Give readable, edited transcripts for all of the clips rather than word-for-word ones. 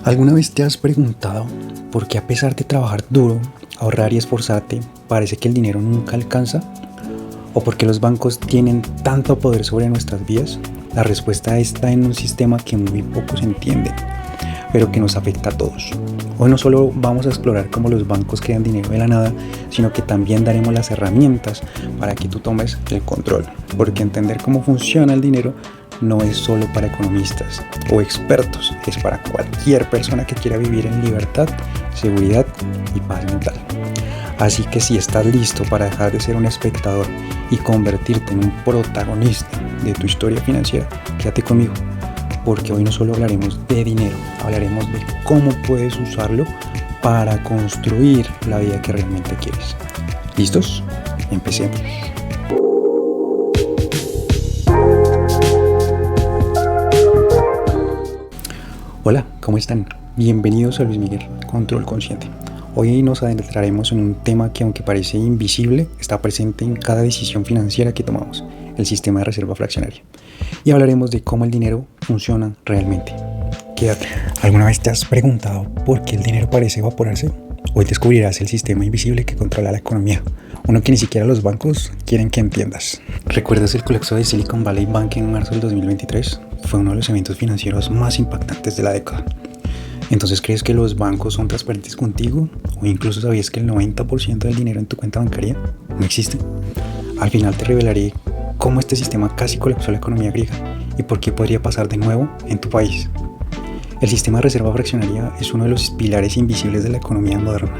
¿Alguna vez te has preguntado por qué a pesar de trabajar duro, ahorrar y esforzarte, parece que el dinero nunca alcanza? ¿O por qué los bancos tienen tanto poder sobre nuestras vidas? La respuesta está en un sistema que muy pocos entienden, pero que nos afecta a todos. Hoy no solo vamos a explorar cómo los bancos crean dinero de la nada, sino que también daremos las herramientas para que tú tomes el control, porque entender cómo funciona el dinero no es solo para economistas o expertos, es para cualquier persona que quiera vivir en libertad, seguridad y paz mental. Así que si estás listo para dejar de ser un espectador y convertirte en un protagonista de tu historia financiera, quédate conmigo, porque hoy no solo hablaremos de dinero, hablaremos de cómo puedes usarlo para construir la vida que realmente quieres. ¿Listos? Empecemos. Hola, ¿cómo están? Bienvenidos a Luis Miguel, Control Consciente. Hoy nos adentraremos en un tema que, aunque parece invisible, está presente en cada decisión financiera que tomamos, el sistema de reserva fraccionaria. Y hablaremos de cómo el dinero funciona realmente. Quédate. ¿Alguna vez te has preguntado por qué el dinero parece evaporarse? Hoy descubrirás el sistema invisible que controla la economía, uno que ni siquiera los bancos quieren que entiendas. ¿Recuerdas el colapso de Silicon Valley Bank en marzo del 2023? Fue uno de los eventos financieros más impactantes de la década. ¿Entonces crees que los bancos son transparentes contigo? ¿O incluso sabías que el 90% del dinero en tu cuenta bancaria no existe? Al final te revelaré cómo este sistema casi colapsó la economía griega y por qué podría pasar de nuevo en tu país. El sistema de reserva fraccionaria es uno de los pilares invisibles de la economía moderna,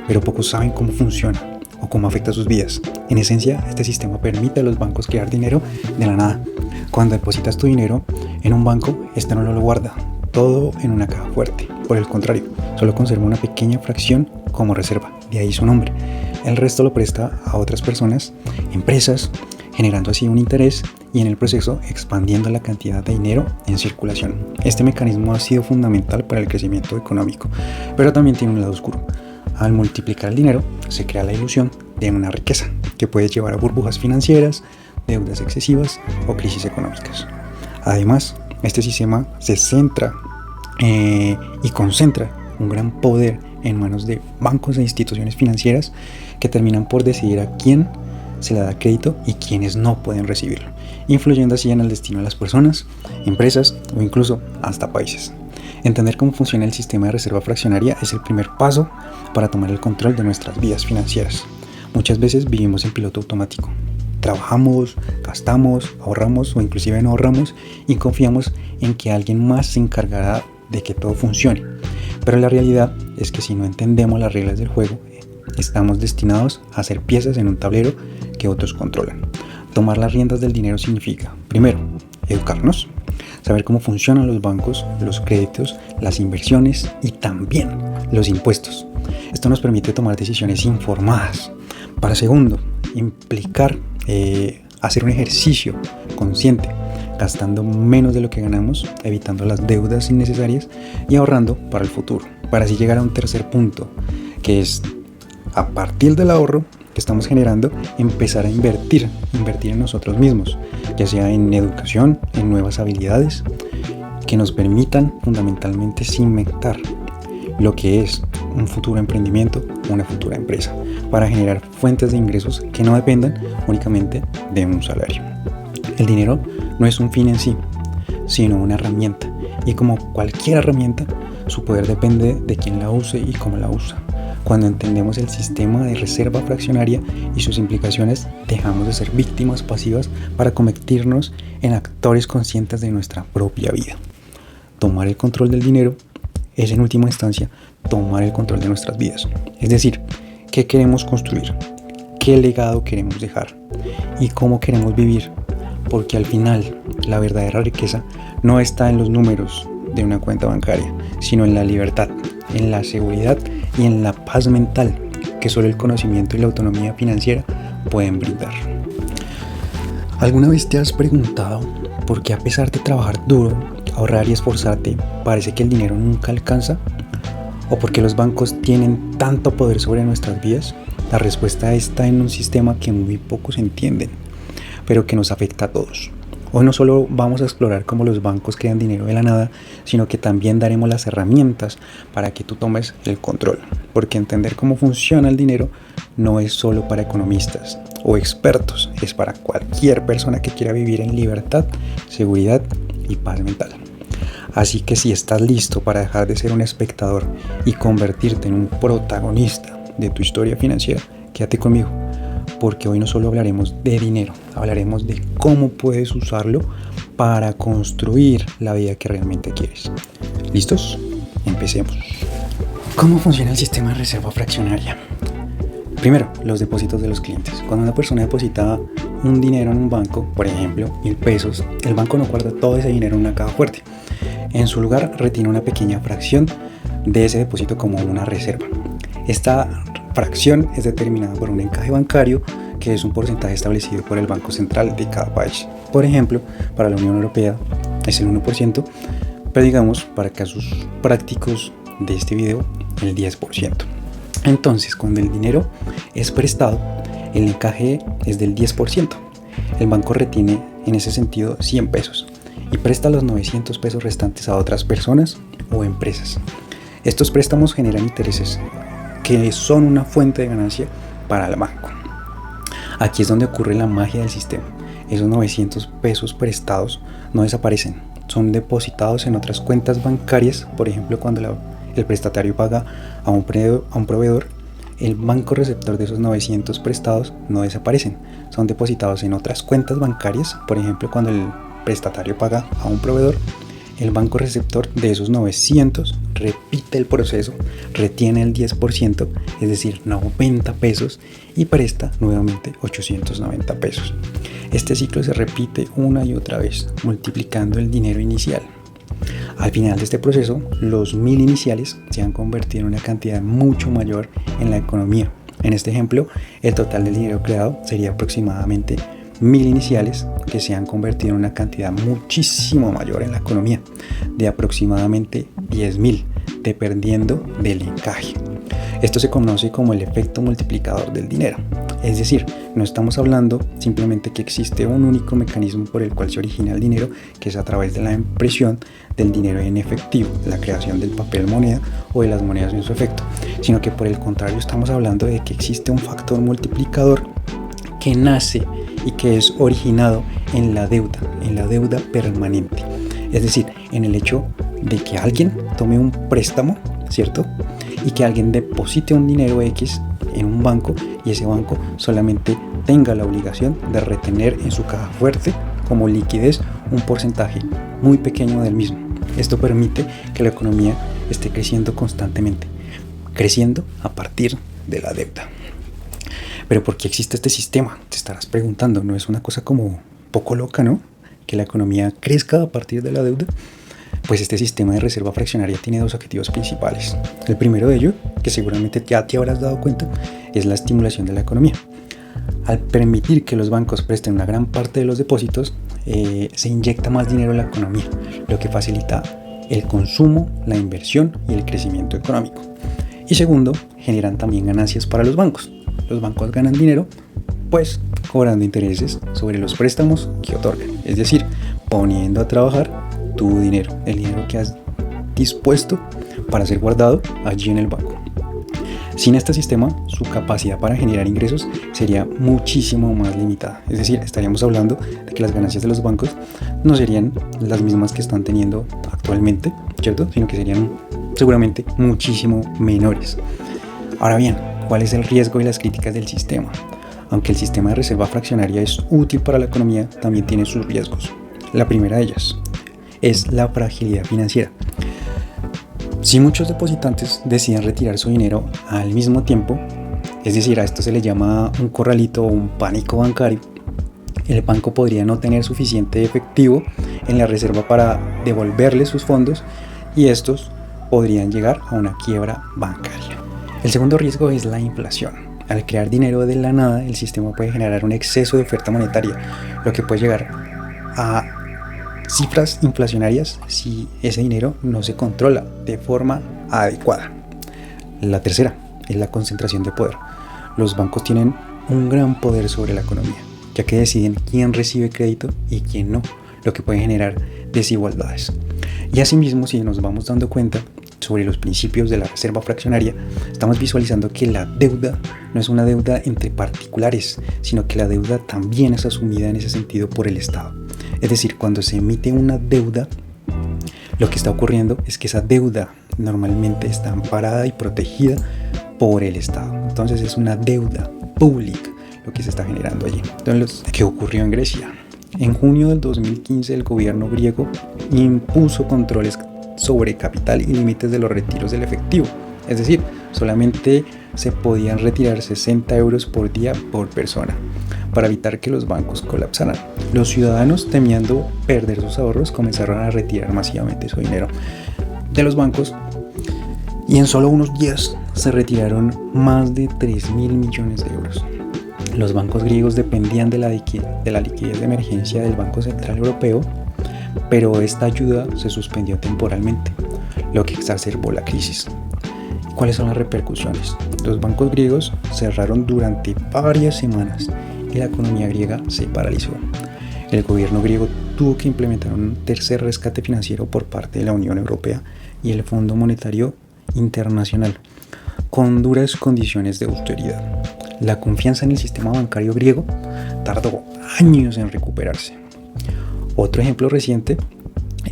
pero pocos saben cómo funciona o cómo afecta sus vidas. En esencia, este sistema permite a los bancos crear dinero de la nada. Cuando depositas tu dinero en un banco, este no lo guarda todo en una caja fuerte. Por el contrario, solo conserva una pequeña fracción como reserva, de ahí su nombre. El resto lo presta a otras personas, empresas, generando así un interés y en el proceso expandiendo la cantidad de dinero en circulación. Este mecanismo ha sido fundamental para el crecimiento económico, pero también tiene un lado oscuro. Al multiplicar el dinero, se crea la ilusión de una riqueza que puede llevar a burbujas financieras, deudas excesivas o crisis económicas. Además, este sistema se centra y concentra un gran poder en manos de bancos e instituciones financieras que terminan por decidir a quién se le da crédito y quiénes no pueden recibirlo, influyendo así en el destino de las personas, empresas o incluso hasta países. Entender cómo funciona el sistema de reserva fraccionaria es el primer paso para tomar el control de nuestras vidas financieras. Muchas veces vivimos en piloto automático. Trabajamos, gastamos, ahorramos o inclusive no ahorramos y confiamos en que alguien más se encargará de que todo funcione. Pero la realidad es que si no entendemos las reglas del juego, estamos destinados a ser piezas en un tablero que otros controlan. Tomar las riendas del dinero significa, primero, educarnos, saber cómo funcionan los bancos, los créditos, las inversiones y también los impuestos. Esto nos permite tomar decisiones informadas. Para segundo, hacer un ejercicio consciente, gastando menos de lo que ganamos, evitando las deudas innecesarias y ahorrando para el futuro. Para así llegar a un tercer punto, que es a partir del ahorro que estamos generando, empezar a invertir en nosotros mismos, ya sea en educación, en nuevas habilidades que nos permitan fundamentalmente cimentar lo que es un futuro emprendimiento, una futura empresa, para generar fuentes de ingresos que no dependan únicamente de un salario. El dinero no es un fin en sí, sino una herramienta, y como cualquier herramienta, su poder depende de quién la use y cómo la usa. Cuando entendemos el sistema de reserva fraccionaria y sus implicaciones, dejamos de ser víctimas pasivas para convertirnos en actores conscientes de nuestra propia vida. Tomar el control del dinero es, en última instancia, tomar el control de nuestras vidas. Es decir, qué queremos construir, qué legado queremos dejar y cómo queremos vivir. Porque al final, la verdadera riqueza no está en los números de una cuenta bancaria, sino en la libertad, en la seguridad y en la paz mental que solo el conocimiento y la autonomía financiera pueden brindar. ¿Alguna vez te has preguntado por qué a pesar de trabajar duro, ahorrar y esforzarte, parece que el dinero nunca alcanza? ¿O por qué los bancos tienen tanto poder sobre nuestras vidas? La respuesta está en un sistema que muy pocos entienden, pero que nos afecta a todos. Hoy no solo vamos a explorar cómo los bancos crean dinero de la nada, sino que también daremos las herramientas para que tú tomes el control. Porque entender cómo funciona el dinero no es solo para economistas o expertos, es para cualquier persona que quiera vivir en libertad, seguridad y paz mental. Así que si estás listo para dejar de ser un espectador y convertirte en un protagonista de tu historia financiera, quédate conmigo. Porque hoy no solo hablaremos de dinero, hablaremos de cómo puedes usarlo para construir la vida que realmente quieres. ¿Listos? Empecemos. ¿Cómo funciona el sistema de reserva fraccionaria? Primero, los depósitos de los clientes. Cuando una persona deposita un dinero en un banco, por ejemplo, 1,000 pesos, el banco no guarda todo ese dinero en una caja fuerte. En su lugar, retiene una pequeña fracción de ese depósito como una reserva. Esta fracción es determinada por un encaje bancario, que es un porcentaje establecido por el Banco Central de cada país. Por ejemplo, para la Unión Europea es el 1%, pero digamos, para casos prácticos de este video, el 10%. Entonces, cuando el dinero es prestado, el encaje es del 10%. El banco retiene en ese sentido 100 pesos y presta los 900 pesos restantes a otras personas o empresas. Estos préstamos generan intereses que son una fuente de ganancia para el banco. Aquí es donde ocurre la magia del sistema. Esos 900 pesos prestados no desaparecen, son depositados en otras cuentas bancarias. Por ejemplo, cuando el prestatario paga a un proveedor, el banco receptor de esos 900 prestados no desaparecen, son depositados en otras cuentas bancarias. Por ejemplo, cuando el prestatario paga a un proveedor, el banco receptor de esos 900 repite el proceso, retiene el 10%, es decir, 90 pesos, y presta nuevamente 890 pesos. Este ciclo se repite una y otra vez, multiplicando el dinero inicial. Al final de este proceso, los 1,000 iniciales se han convertido en una cantidad mucho mayor en la economía. En este ejemplo, el total del dinero creado sería aproximadamente 1,000 iniciales que se han convertido en una cantidad muchísimo mayor en la economía, de aproximadamente 10,000, dependiendo del encaje. Esto se conoce como el efecto multiplicador del dinero. Es decir, no estamos hablando simplemente que existe un único mecanismo por el cual se origina el dinero, que es a través de la impresión del dinero en efectivo, la creación del papel moneda o de las monedas en su efecto, sino que por el contrario estamos hablando de que existe un factor multiplicador que nace y que es originado en la deuda permanente. Es decir, en el hecho de que alguien tome un préstamo, ¿cierto? Y que alguien deposite un dinero X en un banco y ese banco solamente tenga la obligación de retener en su caja fuerte como liquidez un porcentaje muy pequeño del mismo. Esto permite que la economía esté creciendo constantemente, creciendo a partir de la deuda. Pero ¿por qué existe este sistema? Te estarás preguntando, ¿no es una cosa como poco loca, no? Que la economía crezca a partir de la deuda. Pues este sistema de reserva fraccionaria tiene dos objetivos principales. El primero de ellos, que seguramente ya te habrás dado cuenta, es la estimulación de la economía. Al permitir que los bancos presten una gran parte de los depósitos, se inyecta más dinero en la economía, lo que facilita el consumo, la inversión y el crecimiento económico. Y segundo, generan también ganancias para los bancos. Los bancos ganan dinero, pues cobrando intereses sobre los préstamos que otorgan, es decir, poniendo a trabajar tu dinero, el dinero que has dispuesto para ser guardado allí en el banco. Sin este sistema, su capacidad para generar ingresos sería muchísimo más limitada. Es decir, estaríamos hablando de que las ganancias de los bancos no serían las mismas que están teniendo actualmente, ¿cierto? Sino que serían seguramente muchísimo menores. Ahora bien, ¿cuál es el riesgo y las críticas del sistema? Aunque el sistema de reserva fraccionaria es útil para la economía, también tiene sus riesgos. La primera de ellas es la fragilidad financiera. Si muchos depositantes deciden retirar su dinero al mismo tiempo, es decir, a esto se le llama un corralito o un pánico bancario, el banco podría no tener suficiente efectivo en la reserva para devolverle sus fondos y estos podrían llegar a una quiebra bancaria. El segundo riesgo es la inflación. Al crear dinero de la nada, el sistema puede generar un exceso de oferta monetaria, lo que puede llegar a cifras inflacionarias si ese dinero no se controla de forma adecuada. La tercera es la concentración de poder. Los bancos tienen un gran poder sobre la economía, ya que deciden quién recibe crédito y quién no, lo que puede generar desigualdades. Y asimismo, si nos vamos dando cuenta sobre los principios de la reserva fraccionaria, estamos visualizando que la deuda no es una deuda entre particulares, sino que la deuda también es asumida en ese sentido por el Estado. Es decir, cuando se emite una deuda, lo que está ocurriendo es que esa deuda normalmente está amparada y protegida por el Estado. Entonces es una deuda pública lo que se está generando allí. Entonces, ¿qué ocurrió en Grecia? En junio del 2015 el gobierno griego impuso controles sobre capital y límites de los retiros del efectivo. Es decir, solamente se podían retirar 60 euros por día por persona para evitar que los bancos colapsaran. Los ciudadanos, temiendo perder sus ahorros, comenzaron a retirar masivamente su dinero de los bancos y en solo unos días se retiraron más de 3.000 millones de euros. Los bancos griegos dependían de la liquidez de emergencia del Banco Central Europeo, pero esta ayuda se suspendió temporalmente, lo que exacerbó la crisis. ¿Cuáles son las repercusiones? Los bancos griegos cerraron durante varias semanas y la economía griega se paralizó. El gobierno griego tuvo que implementar un tercer rescate financiero por parte de la Unión Europea y el Fondo Monetario Internacional, con duras condiciones de austeridad. La confianza en el sistema bancario griego tardó años en recuperarse. Otro ejemplo reciente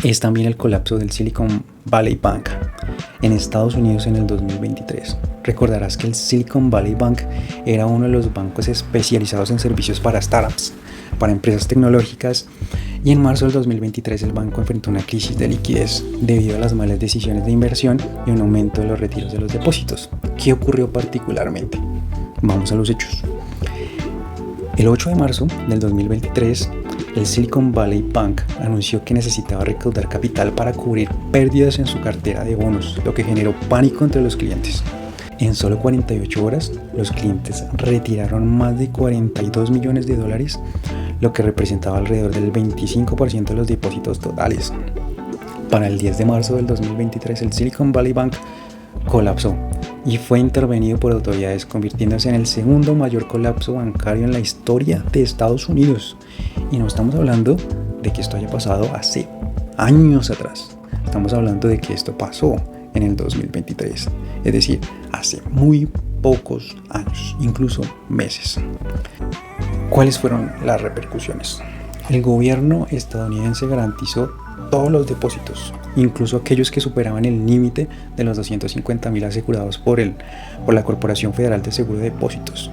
es también el colapso del Silicon Valley Bank en Estados Unidos en el 2023. Recordarás que el Silicon Valley Bank era uno de los bancos especializados en servicios para startups, para empresas tecnológicas, y en marzo del 2023 el banco enfrentó una crisis de liquidez debido a las malas decisiones de inversión y un aumento de los retiros de los depósitos. ¿Qué ocurrió particularmente? Vamos a los hechos. El 8 de marzo del 2023, el Silicon Valley Bank anunció que necesitaba recaudar capital para cubrir pérdidas en su cartera de bonos, lo que generó pánico entre los clientes. En solo 48 horas, los clientes retiraron más de 42 millones de dólares, lo que representaba alrededor del 25% de los depósitos totales. Para el 10 de marzo del 2023, el Silicon Valley Bank colapsó y fue intervenido por autoridades, convirtiéndose en el segundo mayor colapso bancario en la historia de Estados Unidos. Y no estamos hablando de que esto haya pasado hace años atrás. Estamos hablando de que esto pasó en el 2023, es decir, hace muy pocos años, incluso meses. ¿Cuáles fueron las repercusiones? El gobierno estadounidense garantizó todos los depósitos, incluso aquellos que superaban el límite de los 250.000 asegurados por la Corporación Federal de Seguro de Depósitos.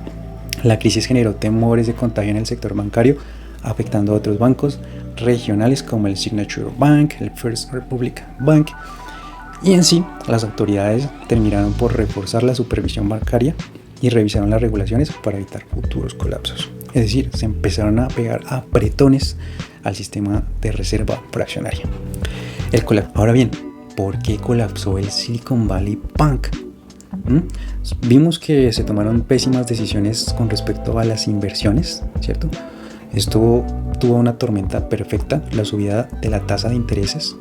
La crisis generó temores de contagio en el sector bancario, afectando a otros bancos regionales como el Signature Bank, el First Republic Bank, y en sí, las autoridades terminaron por reforzar la supervisión bancaria y revisaron las regulaciones para evitar futuros colapsos. Es decir, se empezaron a pegar apretones al sistema de reserva fraccionaria. Ahora bien, ¿por qué colapsó el Silicon Valley Bank? Vimos que se tomaron pésimas decisiones con respecto a las inversiones, ¿cierto? Esto tuvo una tormenta perfecta, la subida de la tasa de intereses.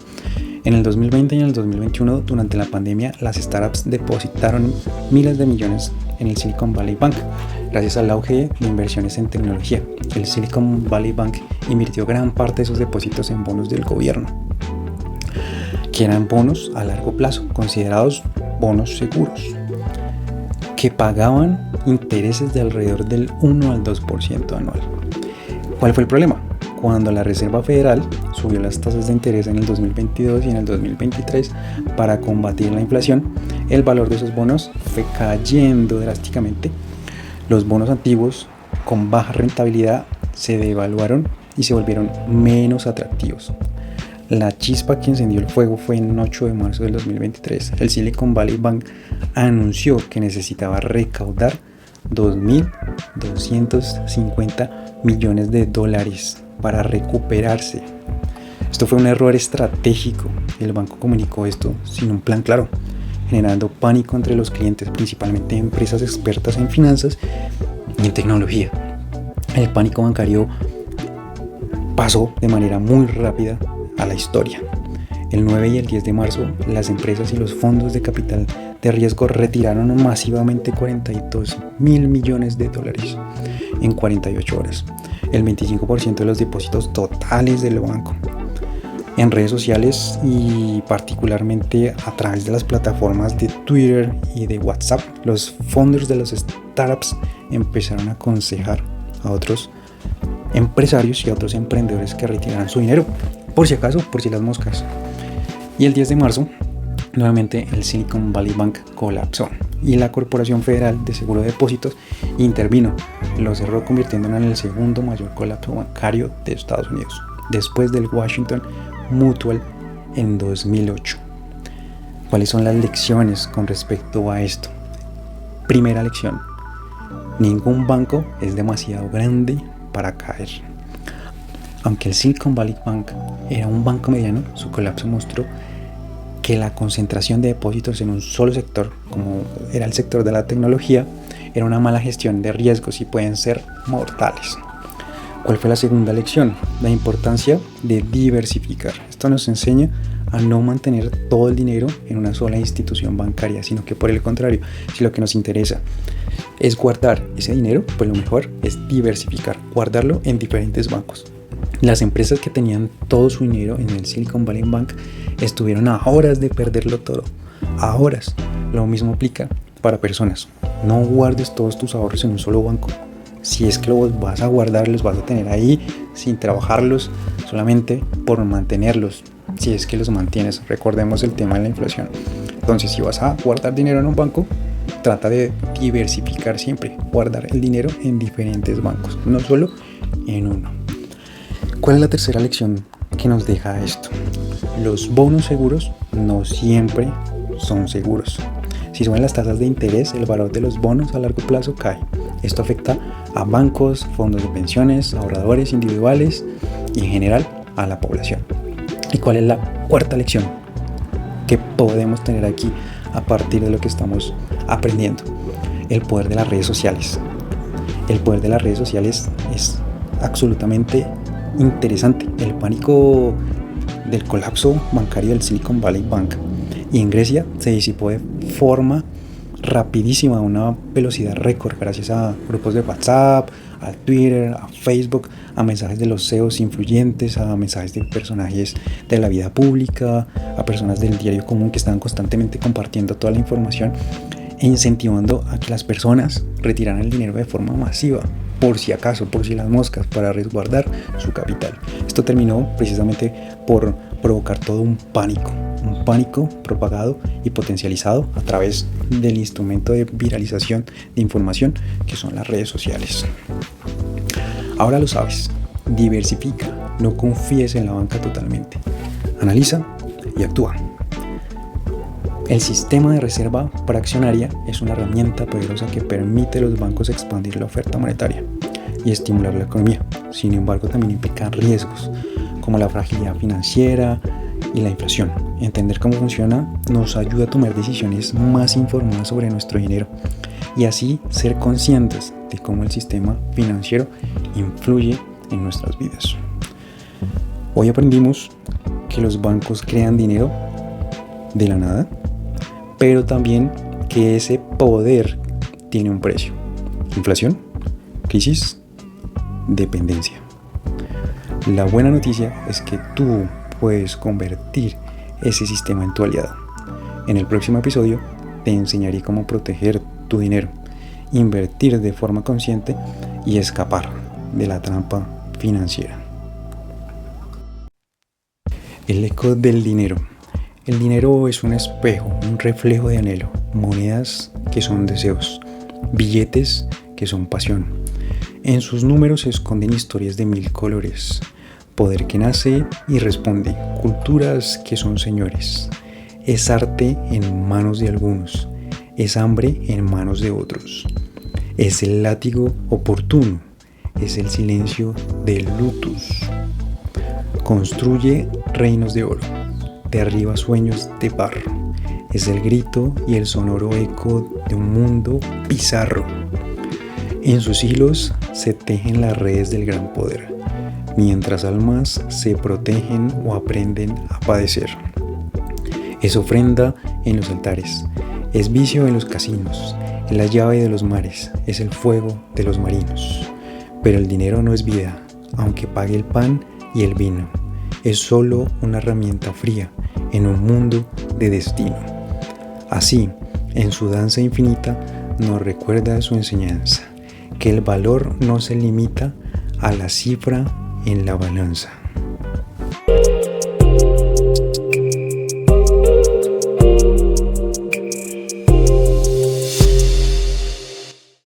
En el 2020 y en el 2021, durante la pandemia, las startups depositaron miles de millones en el Silicon Valley Bank, gracias al auge de inversiones en tecnología. El Silicon Valley Bank invirtió gran parte de sus depósitos en bonos del gobierno, que eran bonos a largo plazo, considerados bonos seguros, que pagaban intereses de alrededor del 1 al 2% anual. ¿Cuál fue el problema? Cuando la Reserva Federal subió las tasas de interés en el 2022 y en el 2023 para combatir la inflación, el valor de esos bonos fue cayendo drásticamente. Los bonos antiguos con baja rentabilidad se devaluaron y se volvieron menos atractivos. La chispa que encendió el fuego fue en 8 de marzo del 2023. El Silicon Valley Bank anunció que necesitaba recaudar 2.250 millones de dólares para recuperarse. Esto fue un error estratégico. El banco comunicó esto sin un plan claro, generando pánico entre los clientes, principalmente empresas expertas en finanzas y en tecnología. El pánico bancario pasó de manera muy rápida a la historia. El 9 y el 10 de marzo, las empresas y los fondos de capital de riesgo retiraron masivamente 42.000 millones de dólares. en 48 horas, el 25% de los depósitos totales del banco. En redes sociales y particularmente a través de las plataformas de Twitter y de WhatsApp, los founders de los startups empezaron a aconsejar a otros empresarios y a otros emprendedores que retiraran su dinero, por si acaso, por si las moscas. Y el 10 de marzo, nuevamente el Silicon Valley Bank colapsó y la Corporación Federal de Seguro de Depósitos intervino, lo cerró convirtiéndolo en el segundo mayor colapso bancario de Estados Unidos, después del Washington Mutual en 2008. ¿Cuáles son las lecciones con respecto a esto? Primera lección: ningún banco es demasiado grande para caer. Aunque el Silicon Valley Bank era un banco mediano, su colapso mostró que la concentración de depósitos en un solo sector, como era el sector de la tecnología, era una mala gestión de riesgos y pueden ser mortales. ¿Cuál fue la segunda lección? La importancia de diversificar. Esto nos enseña a no mantener todo el dinero en una sola institución bancaria, sino que por el contrario, si lo que nos interesa es guardar ese dinero, pues lo mejor es diversificar, guardarlo en diferentes bancos. Las empresas que tenían todo su dinero en el Silicon Valley Bank estuvieron a horas de perderlo todo, a horas. Lo mismo aplica para personas. No guardes todos tus ahorros en un solo banco. Si es que los vas a guardar, los vas a tener ahí sin trabajarlos, solamente por mantenerlos. Si es que los mantienes, recordemos el tema de la inflación. Entonces, si vas a guardar dinero en un banco, trata de diversificar siempre, guardar el dinero en diferentes bancos, no solo en uno. ¿Cuál es la tercera lección que nos deja esto? Los bonos seguros no siempre son seguros. Si suben las tasas de interés, el valor de los bonos a largo plazo cae. Esto afecta a bancos, fondos de pensiones, ahorradores individuales y en general a la población. ¿Y cuál es la cuarta lección que podemos tener aquí a partir de lo que estamos aprendiendo? El poder de las redes sociales. El poder de las redes sociales es absolutamente interesante. El pánico del colapso bancario del Silicon Valley Bank y en Grecia se disipó de forma rapidísima, a una velocidad récord, gracias a grupos de WhatsApp, a Twitter, a Facebook, a mensajes de los CEOs influyentes, a mensajes de personajes de la vida pública, a personas del diario común que estaban constantemente compartiendo toda la información e incentivando a que las personas retiraran el dinero de forma masiva, por si acaso, por si las moscas, para resguardar su capital. Esto terminó precisamente por provocar todo un pánico propagado y potencializado a través del instrumento de viralización de información que son las redes sociales. Ahora lo sabes, diversifica, no confíes en la banca totalmente, analiza y actúa. El sistema de reserva fraccionaria es una herramienta poderosa que permite a los bancos expandir la oferta monetaria y estimular la economía. Sin embargo, también implica riesgos como la fragilidad financiera y la inflación. Entender cómo funciona nos ayuda a tomar decisiones más informadas sobre nuestro dinero y así ser conscientes de cómo el sistema financiero influye en nuestras vidas. Hoy aprendimos que los bancos crean dinero de la nada, pero también que ese poder tiene un precio. Inflación, crisis, dependencia. La buena noticia es que tú puedes convertir ese sistema en tu aliado. En el próximo episodio te enseñaré cómo proteger tu dinero, invertir de forma consciente y escapar de la trampa financiera. El eco del dinero. El dinero es un espejo, un reflejo de anhelo, monedas que son deseos, billetes que son pasión. En sus números se esconden historias de 1000 colores, poder que nace y responde, culturas que son señores. Es arte en manos de algunos, es hambre en manos de otros. Es el látigo oportuno, es el silencio del lutus. Construye reinos de oro, derriba sueños de barro. Es el grito y el sonoro eco de un mundo bizarro. En sus hilos se tejen las redes del gran poder, mientras almas se protegen o aprenden a padecer. Es ofrenda en los altares, es vicio en los casinos, es la llave de los mares, es el fuego de los marinos. Pero el dinero no es vida, aunque pague el pan y el vino. Es solo una herramienta fría en un mundo de destino. Así, en su danza infinita, nos recuerda su enseñanza, que el valor no se limita a la cifra en la balanza.